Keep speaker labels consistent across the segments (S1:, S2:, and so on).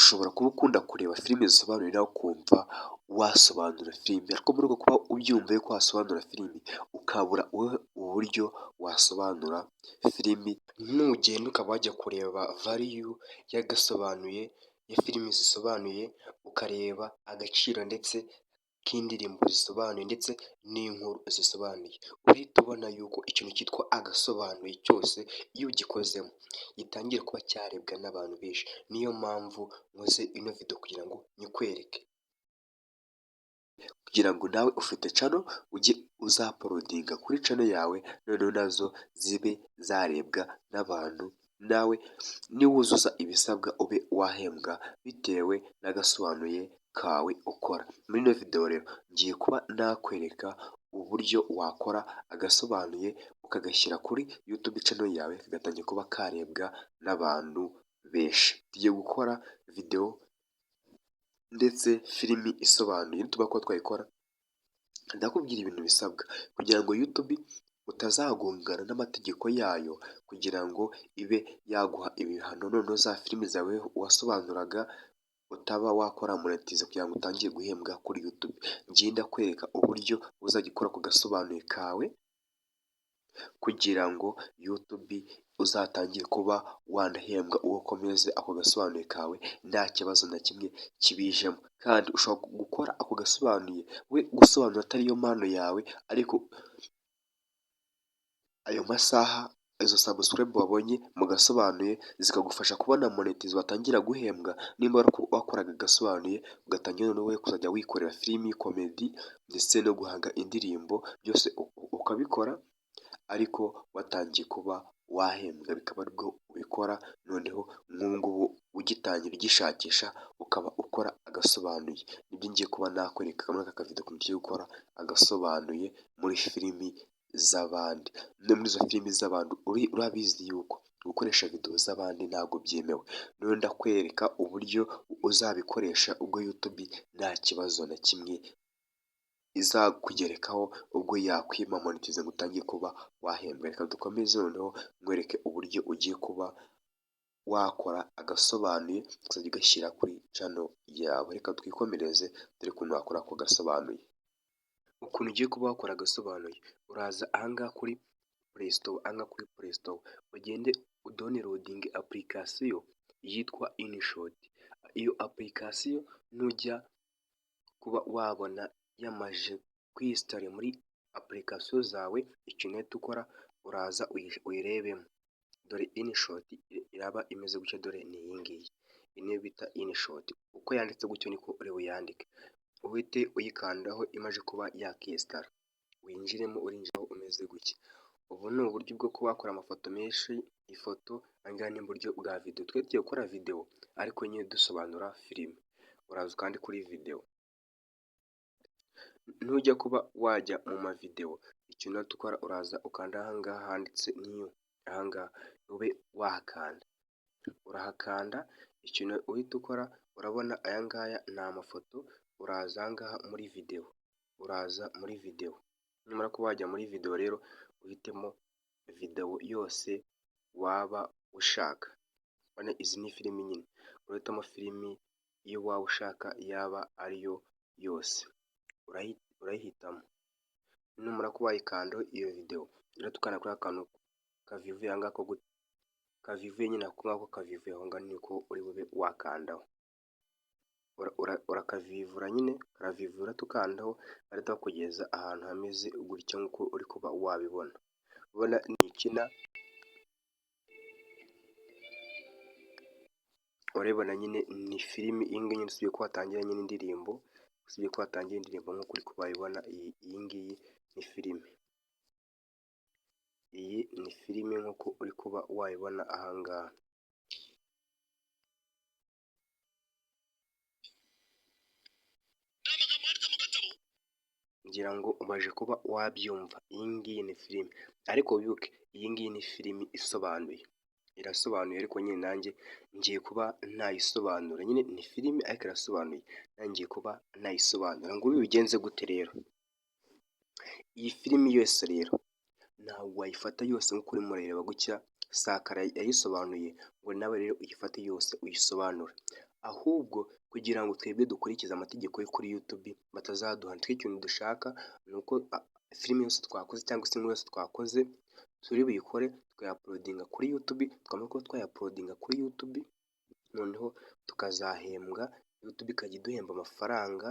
S1: ushobora kuba ukunda kureba filime zisobanuye nawe ukumva wasobanura filime, ariko muri uko kuba ubyumva yuko wasobanura filime, ukabura uburyo wasobanura filimi, nugenda ukaba wajya kureba valiyu y'agasobanuye ya filimi zisobanuye, ukareba agaciro ndetse k'indirimbo zisobanuye ndetse n'inkuru zisobanuye, uhita ubona yuko ikintu cyitwa agasobanuye cyose iyo ugikozemo gitangira kuba cyarebwa n'abantu benshi. Niyo mpamvu nkoze ino video kugira ngo nyikwereke, kugira ngo nawe ufite cano ujye uzaporodinga kuri cano yawe, noneho nazo zibe zarebwa n'abantu, nawe niwuzuza ibisabwa ube wahembwa bitewe n'agasobanuye kawe ukora. Muri ino video rero ngiye kuba nakwereka uburyo wakora agasobanuye ukagashyira kuri YouTube channel yawe, kagatangira kuba karebwa n'abantu benshi. Tugiye gukora video ndetse filimi isobanuye, nituba ko twayikora ndakubwira ibintu bisabwa kugira ngo YouTube utazagongana n'amategeko yayo, kugira ngo ibe yaguha ibihano, noneho za filimi zawe wasobanuraga utaba wakora monetize kugira ngo utangire guhembwa kuri YouTube. Ngiye ndakwereka uburyo uzajya ukora ku gasobanuye kawe kugira ngo YouTube uzatangire kuba wanahembwa ukomeze ako gasobanuye kawe nta kibazo na kimwe kibijemo. Kandi ushobora gukora ako gasobanuye we gusobanura atari yo mpano yawe, ariko ayo masaha izo subscribe wabonye mu gasobanuye zikagufasha kubona monetize watangira guhembwa, nimba wakoraga gasobanuye ugatangira noneho we kuzajya wikorera filimi, komedi ndetse no guhanga indirimbo, byose ukabikora ariko watangiye kuba wahembwa, bikaba aribwo ubikora noneho nk'ubungubu ugitangira ugishakisha ukaba ukora agasobanuye. Nibyo ngiye kuba nakwereka muri aka kavido ukuntu ugiye gukora agasobanuye muri filimi z'abandi. No muri izo filimi z'abantu urabizi yuko gukoresha video z'abandi ntabwo byemewe, noneho ndakwereka uburyo uzabikoresha ubwo YouTube nta kibazo na kimwe izakugerekaho ubwo yakwima monetize ngo utangiye kuba wahembwa. Reka dukomeze noneho nkwereke uburyo ugiye kuba wakora agasobanuye ukazajya ugashyira kuri channel yawe. Reka twikomereze dore ukuntu wakora ako gasobanuye. Ukuntu ugiye kuba wakora agasobanuye, uraza ahangaha kuri Play Store, ahangaha kuri Play Store ugende udownloading application yitwa InShot. Iyo application nujya kuba wabona yamaje kuyisitara muri application zawe, ikintu uhita ukora uraza uyirebemo. Dore InShot iraba imeze gutya, dore ni iyi ngiyi, niyo bita InShot. Uko yanditse gutyo niko uri buyandike, uhite uyikandaho imaze kuba yakisitara, winjiremo, urinjiraho umeze gutya. Ubu ni uburyo bwo kuba wakora amafoto menshi, ifoto angahe ni uburyo bwa video. Twe tugiye gukora video ariko nyine dusobanura filime. Uraza kandi kuri video, nujya kuba wajya mu mavideo, ikintu uhita ukora uraza ukanda ahangaha handitse new, ahangaha ube wahakanda, urahakanda. Ikintu uhita ukora urabona aya ngaya ni amafoto, uraza ahangaha muri video, uraza muri video. Nyamara kuba wajya muri video rero uhitemo video yose waba ushaka. Izi ni filimi nyine, urahitamo filimi iyo waba ushaka yaba ariyo yose urayihitamo. Numara kuba wayikandaho iyo video rero tukanda kuri akantu kavivuye ahangaha ko kavivuye nyine, ako ngako kavivuye aho ngaho niko uri bube wakandaho. Urakavivura nyine, karavivura tukandaho ariko kugeza ahantu hameze gutya nk'uko uri kuba wabibona. Ubona ni ikina, urabibona nyine ni filimi. Iyi ngiyi nyine usibye ko hatangira nyine indirimbo, usibye ko hatangira indirimbo nk'uko uri kubibona, iyi ngiyi ni filime. Iyi ni filime nk'uko uri kuba wayibona ahangaha. Ngira ngo umaze kuba wabyumva, iyi ngiyi ni filime, ariko wibuke iyi ngiyi ni filimi isobanuye, irasobanuye ariko nyine nanjye ngiye kuba nayisobanura. Nyine ni filime ariko irasobanuye, nanjye ngiye kuba nayisobanura. Ngo bigenze gute rero? Iyi filimi yose rero ntabwo wayifata yose nk'uko urimo urayireba gutya Sakara yayisobanuye ngo nawe rero uyifate yose uyisobanure. ahubwo kugira ngo twebwe dukurikize amategeko yo kuri YouTube batazaduhana. Twe ikintu dushaka ni uko filime yose twakoze cyangwa se inkuru yose twakoze turi buyikore tukayapolodinga kuri YouTube, twamara kuba twayapolodinga kuri YouTube noneho tukazahembwa, YouTube ikajya iduhemba amafaranga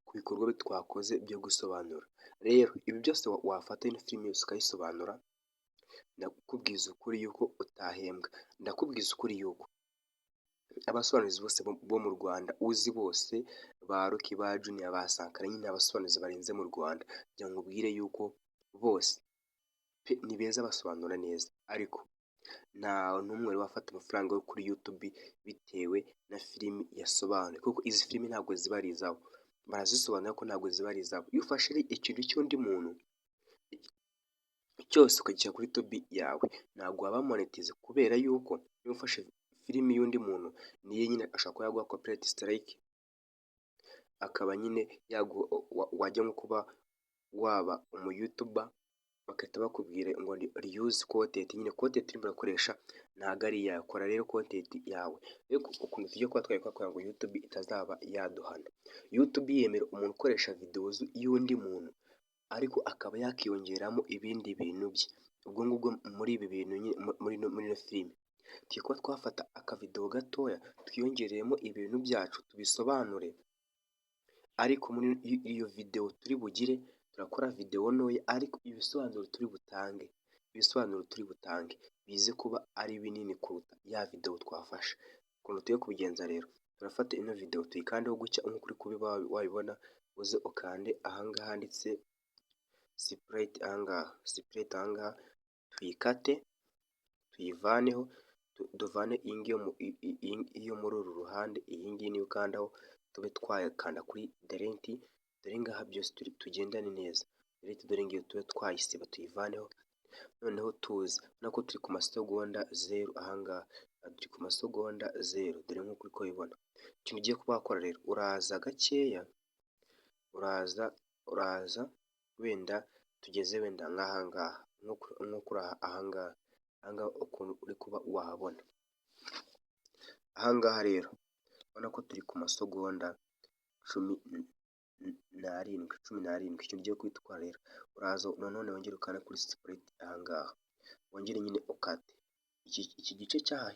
S1: ku bikorwa twakoze byo gusobanura. Rero ibi byose wafata ino filime yose ukayisobanura, ndakubwiza ukuri yuko utahembwa. Ndakubwiza ukuri yuko abasobanuzi bose bo mu Rwanda uzi bose, ba Rocky, ba Junior, ba Sankara, nyine abasobanuzi barenze mu Rwanda, kugira ngo ubwire yuko bose pe ni beza basobanura neza, ariko nta n'umwe wari wafata amafaranga yo kuri YouTube bitewe na filimi yasobanuye, kuko izi filimi ntabwo ziba ari izabo, barazisobanura ko ntabwo ziba ari izabo. Iyo ufashe ikintu cy'undi muntu cyose ukagishyira kuri YouTube yawe ntabwo waba monetize, kubera yuko iyo ufashe filimi y'undi muntu niyo nyine ashobora kuba yaguha copyright strike, akaba nyine wajya nko kuba waba umu-YouTuber bagahita bakubwira ngo reuse content, nyine content urimo urakoresha ntabwo ari iyawe, kora rero content yawe. Rero ukuntu tujya kuba twabikora ngo YouTube itazaba yaduhana, YouTube yemera umuntu ukoresha videos y'undi muntu ariko akaba yakiyongeramo ibindi bintu bye. Ubwo ngubwo muri ibi bintu muri ino filime tugiye kuba twafata akavidewo gatoya twiyongereyemo ibintu byacu tubisobanure, ariko muri iyo videwo turi bugire turakora videwo ntoya, ariko ibisobanuro turi butange bize kuba ari binini kuruta ya videwo twafashe. Ukuntu tugiye kubigenza rero, turafata ino videwo tuyikandeho gutya nk'uko uri kuba wabibona, uze ukande ahangaha handitse sipurayiti, ahangaha tuyikate tuyivaneho, duvane iyo muri uru ruhande, iyi ngiyi niyo ukandaho, tube twayakanda kuri delete, dore ngaha byose tugendane neza, delete dore ngiyo tube twayisiba tuyivaneho. Noneho tuzi nako turi ku masegonda 0, ahangaha turi ku masegonda 0, dore nk'uko uri kubibona. Ikintu ugiye kuba wakora rero, uraza gakeya, uraza wenda tugeze wenda nk'ahangaha, nk'uko ahangaha ukuntu uri kuba wahabona. Ahangaha rero ubona ko turi ku masegonda 17. Ikintu ugiye guhita ukora rero, uraza nanone wongere ukande kuri split ahangaha, wongere nyine ukate iki gice cyaha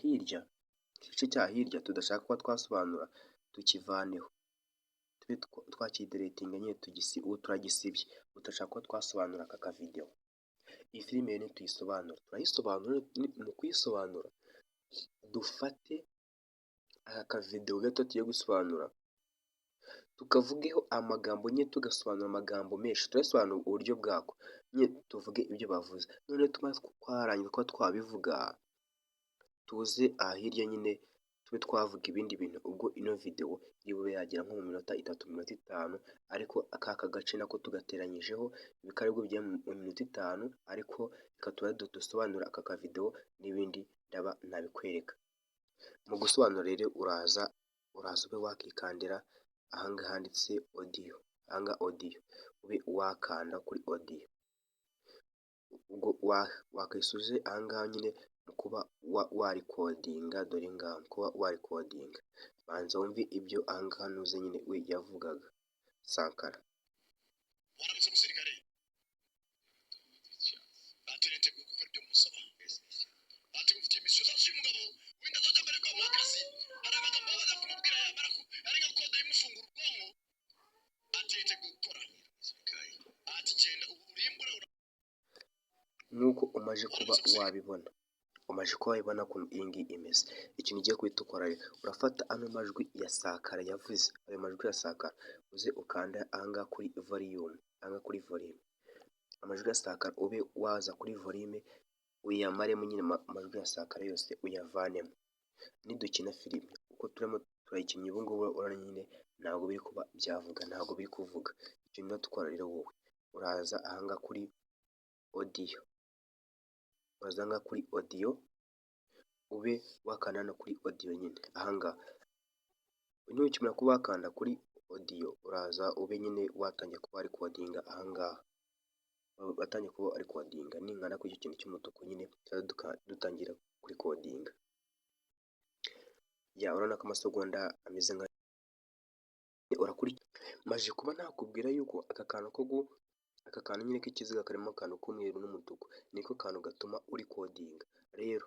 S1: hirya tudashaka kuba twasobanura, tukivaneho tube twakidiretinga nyine turagisibye, udashaka ko twasobanura aka kavidewo. Iyi filime rero turayisobanura, mu kuyisobanura dufate aka kavidewo gato tugiye gusobanura tukavugeho amagambo nyine, tugasobanura amagambo menshi, turasobanura uburyo bwako nyine, tuvuge ibyo bavuze. None twarangiza kuba twabivuga, tuze aha hirya nyine tube twavuga ibindi bintu. Ubwo ino videwo iri bube yagera nko mu minota 3, minota 5, ariko aka gace nako tugateranyijeho bikaba aribwo bigiye mu minota 5, ariko reka tuba dusobanura aka kavidewo n'ibindi ndaba nabikwereka. Mu gusobanura rero uraza ube wakikandira ahangaha handitse audio, audio ube wakanda kuri audio, ubwo wakisuje ahangaha nyine mu kuba warikodinga, dore ngaha kuba warikodinga. Banza wumve ibyo ahangaha nuze nyine we yavugaga Sankara.
S2: Waramutse musirikare, baturiteguye gukora ibyo musaba, ati mufitiye misiyo zose y'umugabo wenda zajya mbere kwa mwakazi, hari amagambo baza kumubwira yamara ariko kode y'imufungura ubwonko, ati yiteguye gukora, ati genda urimbure.
S1: Nk'uko umaze kuba wabibona ukuntu iyi ngiyi imeze. Ikintu ugiye guhita ukora rero, urafata ano majwi ya Sankara yavuze, ayo majwi ya Sankara uze ukanda ahangaha kuri volume, amajwi ya Sankara ube waza kuri volume uyamaremo nyine, amajwi ya Sankara yose uyavanemo. Nidukina filime uko turimo turayikinnye ubu ngubu, urabona nyine ntabwo biri kuba byavuga, ntabwo biri kuvuga. Ikintu dukora rero, wowe uraza ahangaha kuri audio, ube wakanda no kuri audio nyine ahangaha. Nukimara kuba wakanda kuri audio, uraza ube nyine watangiye kuba recordinga ahangaha, watangiye kuba recordinga. Ningana kuri icyo kintu cy'umutuku nyine dutangira recordinga. urabona ko amasegonda ameze nka urakurikira maje kuba nakubwira yuko aka kantu nyine k'ikiziga karimo akantu k'umweru n'umutuku niko kantu gatuma uri kodinga. Rero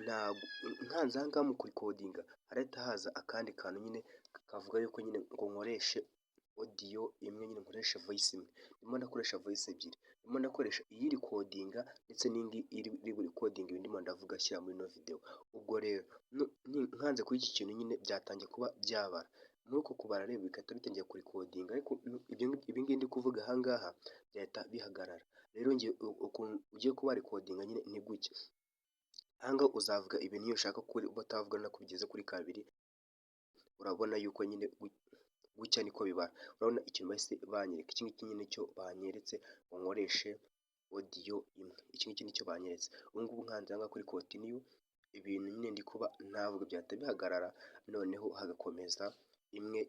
S1: ntabwo nkanze aha ngaha mu kurikodinga harahita haza akandi kantu nyine kavuga yuko nyine ngo nkoreshe odiyo imwe, nyine nkoresha voice imwe. Ndimo ndakoresha voice ebyiri, ndimo ndakoresha iyi rikodinga ndetse n'indi iri burikodinga ibindi ndimo ndavuga ashyira muri ino video. Ubwo rero nkanze kuri iki kintu nyine byatangiye kuba byabara, muri uko kubara rero bigahita bitangiye kurikodinga, ariko ibi ngibi ndi kuvuga aha ngaha byahita bihagarara. Rero ngiye ukuntu ugiye kuba rikodinga nyine ni gutya, aha ngaha uzavuga ibintu iyo ushaka batavuga no kubigeza kuri kabiri, urabona yuko nyine gutya niko bibara. Urabona ikintu bahise banyereka, iki ngiki nyine cyo banyeretse ngo nkoreshe odiyo imwe, iki ngiki nicyo banyeretse. Ubu ngubu nkanze aha ngaha kuri continue, ibintu nyine ndi kuba navuga byahita bihagarara, noneho hagakomeza imwe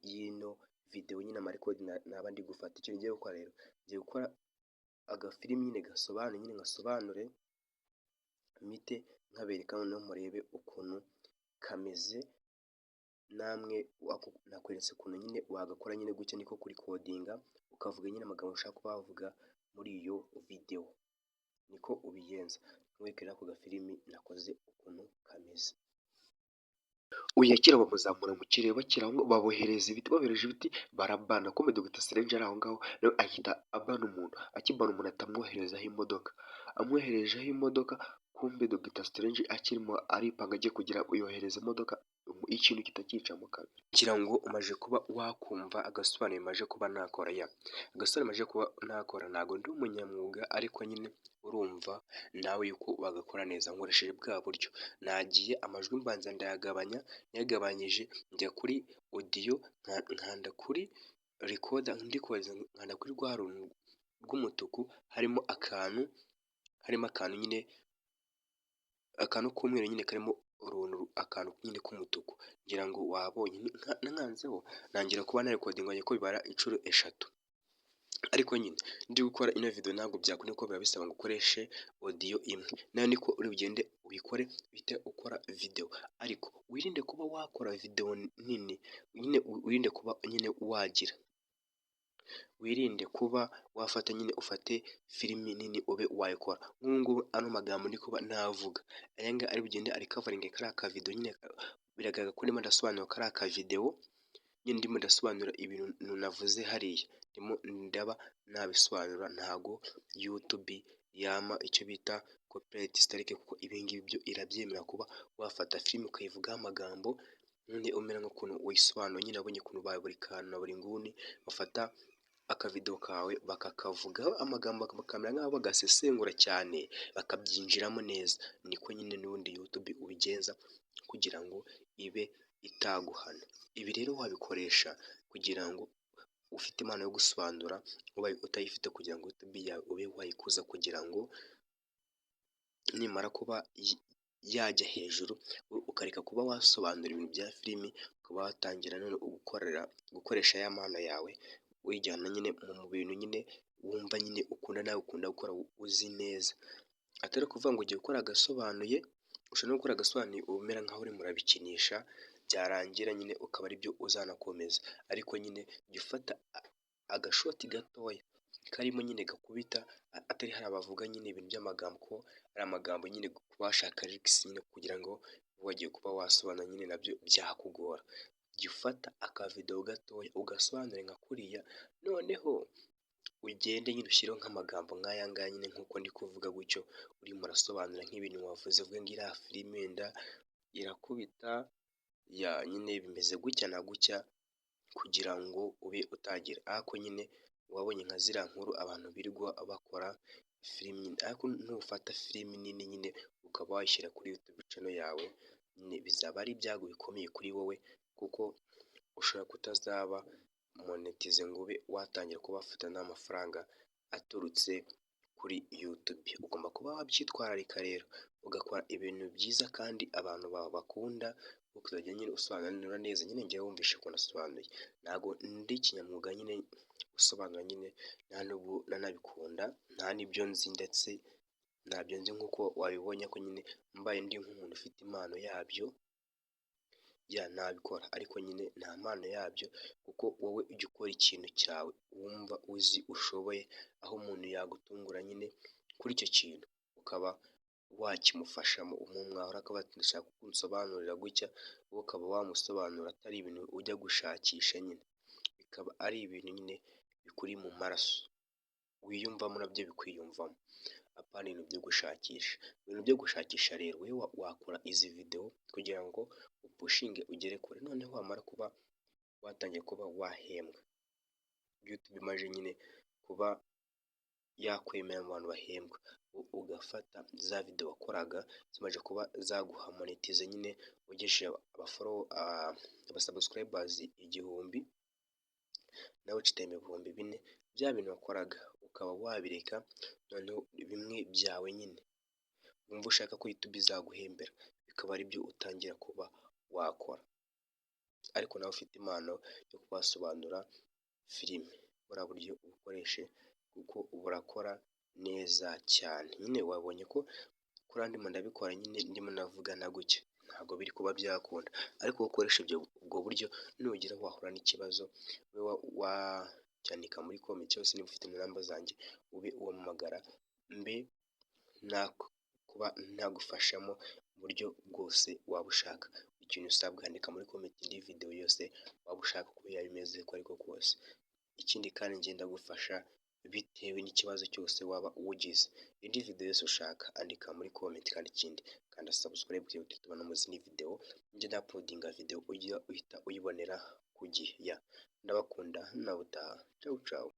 S1: y'ino video nyine amarekodi naba ndi gufata. Icyo ngiye gukora rero, ngiye gukora agafilimi nyine gasobanuye, nyine ngasobanure mite nkabereka noneho murebe ukuntu kameze, namwe nakweretse ukuntu nyine wagakora nyine gutya niko kurikodinga, ukavuga nyine amagambo ushaka kuba wavuga muri iyo video, niko ubigenza. Nkwereke ako gafilimi nakoze ukuntu kameze. Uyakira bamuzamura mu kirere, bakira aho babohereza ibiti, bohereje ibiti barabana. Kumbe Dr Strange ari aho ngaho rero ahita abana umuntu, akibana umuntu atamwoherezaho imodoka, amwoherejeho imodoka. Kumbe Dr Strange akirimo aripanga agiye kugira uyohereza imodoka, ikintu kitakicamo kabiri. Kugira ngo umaje kuba wakumva agasobanuro maje kuba nakora agasobanuro maje kuba nakora, ntabwo ndi umunyamwuga ariko nyine urumva nawe yuko bagakora neza nkoresheje bwa buryo. Nagiye amajwi mbanza ndayagabanya, yagabanyije njya kuri odiyo, nkanda kuri rekoda, nkanda kuri rwa runtu rw'umutuku harimo akantu nyine akantu k'umweru nyine karimo akantu nyine k'umutuku, ngira ngo wabonye. Nkanzeho nangira kuba narekodinganye ko bibara inshuro 3, ariko nyine ndi gukora ino video ntabwo byakunda ko biba bisaba ngo ukoreshe odiyo imwe, nayo niko uri bugende ubikore bite ukora video. Ariko wirinde kuba wakora video nini, nyine wirinde kuba nyine wirinde kuba wafata nyine ufate filimi nini ube wayikora. Nk'ubu ano magambo ndi kuba navuga aya ngaya ari bugende ari covering kariya ka video, nyine biragaragara ko ndimo ndasobanura kariya ka video, nyine ndimo ndasobanura ibintu navuze hariya, ndimo ndaba nabisobanura. Ntago YouTube yama icyo bita copyright strike, kuko ibi ngibi byo irabyemera kuba wafata filimi ukayivugaho amagambo nyine umera nk'ukuntu wisobanura. Nyine abonye ukuntu buri kantu na buri nguni bafata akavidewo kawe bakakavugaho amagambo bakamera nk'aho bagasesengura cyane, bakabyinjiramo neza. Niko nyine n'ubundi YouTube ubigenza kugira ngo ibe itaguhana. Ibi rero wabikoresha kugira ngo ufite impano yo gusobanura, ubaye utayifite kugira ngo YouTube yawe ube wayikuza, kugira ngo nimara kuba yajya hejuru ukareka kuba wasobanura ibintu bya filimi, ukaba watangira none gukoresha ya mpano yawe wijyana nyine mu bintu nyine wumva nyine ukunda, nawe ukunda gukora uzi neza. Atari kuvuga ngo ugiye gukora agasobanuye, ushobora no gukora agasobanuye umera nkaho urimo urabikinisha, byarangira nyine ukaba aribyo uzanakomeza. Ariko nyine jya ufata agashoti gatoya karimo nyine gakubita, atari hari abavuga nyine ibintu by'amagambo, ko ari amagambo nyine bashaka lyrics nyine kugira ngo wagiye kuba wasobanura nyine nabyo byakugora. Jya ufata akavidewo gatoya ugasobanure nka kuriya, noneho ugende nyine ushyireho nk'amagambo nk'aya ngaya nyine nk'uko ndi kuvuga gutyo, urimo urasobanura nk'ibintu wavuze, uvuge ngo iriya filime wenda irakubita nyine bimeze gutya na gutya, kugira ngo ube utagira. Ariko nyine wabonye nka ziriya nkuru abantu birirwa bakora filimi, ariko nufata filimi nini nyine ukaba wayishyira kuri YouTube channel yawe, nyine bizaba ari ibyago bikomeye kuri wowe, kuko ushobora kutazaba monetize ngo ube watangira kuba wafata n'amafaranga aturutse kuri YouTube. Ugomba kuba wabyitwararika rero, ugakora ibintu byiza kandi abantu bakunda, ukazajya nyine usobanura neza. Nyine njyewe wumvishe ko nasobanuye, ntabwo ndi kinyamwuga nyine usobanura, nyine nta n'ubu nanabikunda, nta n'ibyo nzi, ndetse ntabyo nzi nk'uko wabibonye ko nyine mbaye ndi nk'umuntu ufite impano yabyo, nabikora ariko nyine nta mpano yabyo kuko wowe ujya ukora ikintu cyawe wumva uzi ushoboye, aho umuntu yagutungura nyine kuri icyo kintu ukaba wakimufashamo. Umuntu mwahura akaba ati ndashaka kunsobanurira gutya, wowe ukaba wamusobanura atari ibintu ujya gushakisha nyine, bikaba ari ibintu nyine bikuri mu maraso wiyumvamo nabyo bikwiyumvamo, apana ibintu byo gushakisha. Ibintu byo gushakisha rero wowe wakora izi videwo kugira ngo upushinge ugere kure, noneho wamara kuba watangiye kuba wahembwa, YouTube imaze nyine kuba yakwemera mu bantu bahembwa, ugafata za videwo wakoraga zimaze kuba zaguha monetize nyine ugejeje abasubscribers 1000 nawe uciteme 4000, bya bintu wakoraga ukaba wabireka, noneho bimwe byawe nyine wumva ushaka ko YouTube izaguhembera bikaba ari byo utangira kuba wakora. Ariko nawe ufite impano yo kubasobanura filime, buriya buryo ubukoreshe kuko burakora neza cyane. Nyine wabonye ko kuri ndimo ndabikora nyine ndimo navugana gutya ntabwo biri kuba byakunda, ariko ukoresha ubwo buryo nugira wahura n'ikibazo ube wacyandika muri comment cyose, niba ufite inamba zanjye ube uwampamagara mbe kuba ntagufashamo mu buryo bwose waba ushaka. Ikintu usabwa andika muri comment indi video yose waba ushaka ko yabimeze ko ariko kose. Ikindi kandi ngenda gufasha bitewe n'ikibazo cyose waba ugize. Indi video yose ushaka andika muri comment, kandi ikindi kanda subscribe kugira ngo tubane mu zindi video ngenda uploadinga video ujya uhita uyibonera ku gihe. Ndabakunda nawe utaha. Ciao ciao.